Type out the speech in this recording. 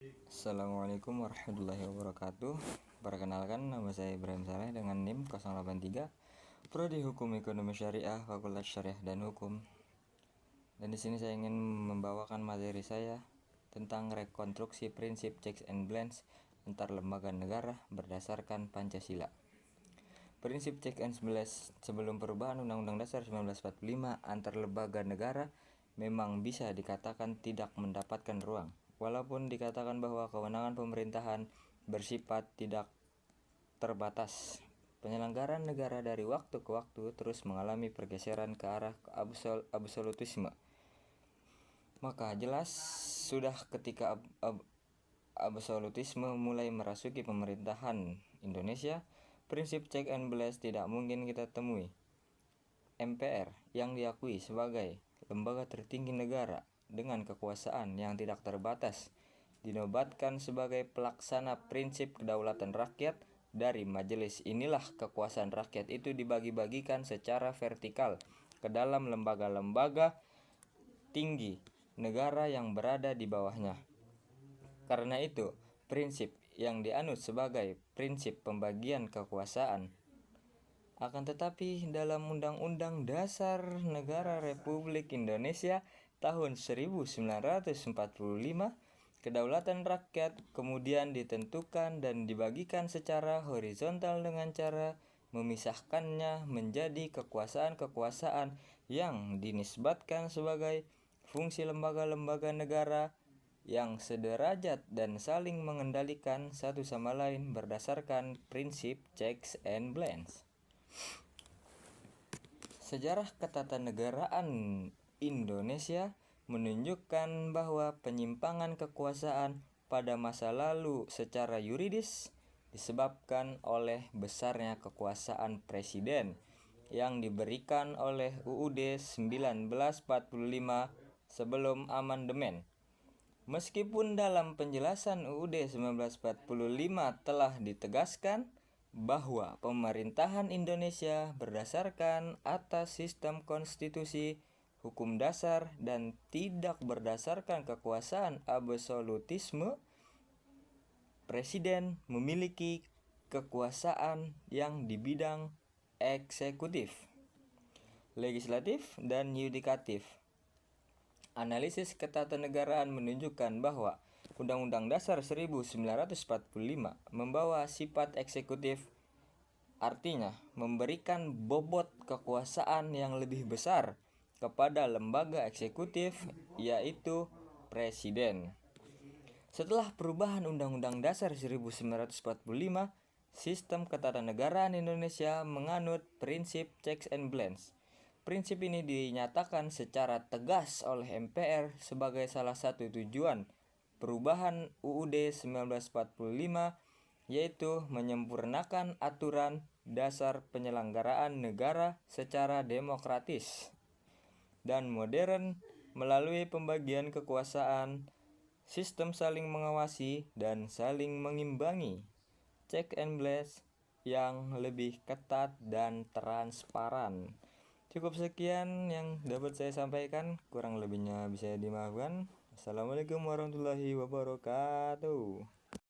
Assalamualaikum warahmatullahi wabarakatuh. Perkenalkan, nama saya Ibrahim Saleh dengan NIM 083, Prodi Hukum Ekonomi Syariah, Fakultas Syariah dan Hukum. Dan di sini saya ingin membawakan materi saya tentang rekonstruksi prinsip checks and balance antar lembaga negara berdasarkan Pancasila. Prinsip checks and balance sebelum perubahan Undang-Undang Dasar 1945 antar lembaga negara memang bisa dikatakan tidak mendapatkan ruang, walaupun dikatakan bahwa kewenangan pemerintahan bersifat tidak terbatas. Penyelenggaraan negara dari waktu ke waktu terus mengalami pergeseran ke arah absolutisme. Maka jelas sudah ketika absolutisme mulai merasuki pemerintahan Indonesia, prinsip check and balance tidak mungkin kita temui. MPR yang diakui sebagai lembaga tertinggi negara dengan kekuasaan yang tidak terbatas dinobatkan sebagai pelaksana prinsip kedaulatan rakyat. Dari majelis inilah kekuasaan rakyat itu dibagi-bagikan secara vertikal ke dalam lembaga-lembaga tinggi negara yang berada di bawahnya. Karena itu, prinsip yang dianut sebagai prinsip pembagian kekuasaan. Akan tetapi dalam Undang-Undang Dasar Negara Republik Indonesia tahun 1945, kedaulatan rakyat kemudian ditentukan dan dibagikan secara horizontal dengan cara memisahkannya menjadi kekuasaan-kekuasaan yang dinisbatkan sebagai fungsi lembaga-lembaga negara yang sederajat dan saling mengendalikan satu sama lain berdasarkan prinsip checks and balance. Sejarah ketatanegaraan Indonesia menunjukkan bahwa penyimpangan kekuasaan pada masa lalu secara yuridis disebabkan oleh besarnya kekuasaan presiden yang diberikan oleh UUD 1945 sebelum amandemen. Meskipun dalam penjelasan UUD 1945 telah ditegaskan bahwa pemerintahan Indonesia berdasarkan atas sistem konstitusi, hukum dasar, dan tidak berdasarkan kekuasaan absolutisme, presiden memiliki kekuasaan yang di bidang eksekutif, legislatif, dan yudikatif. Analisis ketatanegaraan menunjukkan bahwa Undang-Undang Dasar 1945 membawa sifat eksekutif, artinya memberikan bobot kekuasaan yang lebih besar kepada lembaga eksekutif, yaitu presiden. Setelah perubahan Undang-Undang Dasar 1945, sistem ketatanegaraan Indonesia menganut prinsip checks and balance. Prinsip ini dinyatakan secara tegas oleh MPR sebagai salah satu tujuan perubahan UUD 1945, yaitu menyempurnakan aturan dasar penyelenggaraan negara secara demokratis dan modern melalui pembagian kekuasaan, sistem saling mengawasi dan saling mengimbangi, check and balance yang lebih ketat dan transparan. Cukup sekian yang dapat saya sampaikan, kurang lebihnya bisa dimaafkan. Assalamualaikum warahmatullahi wabarakatuh.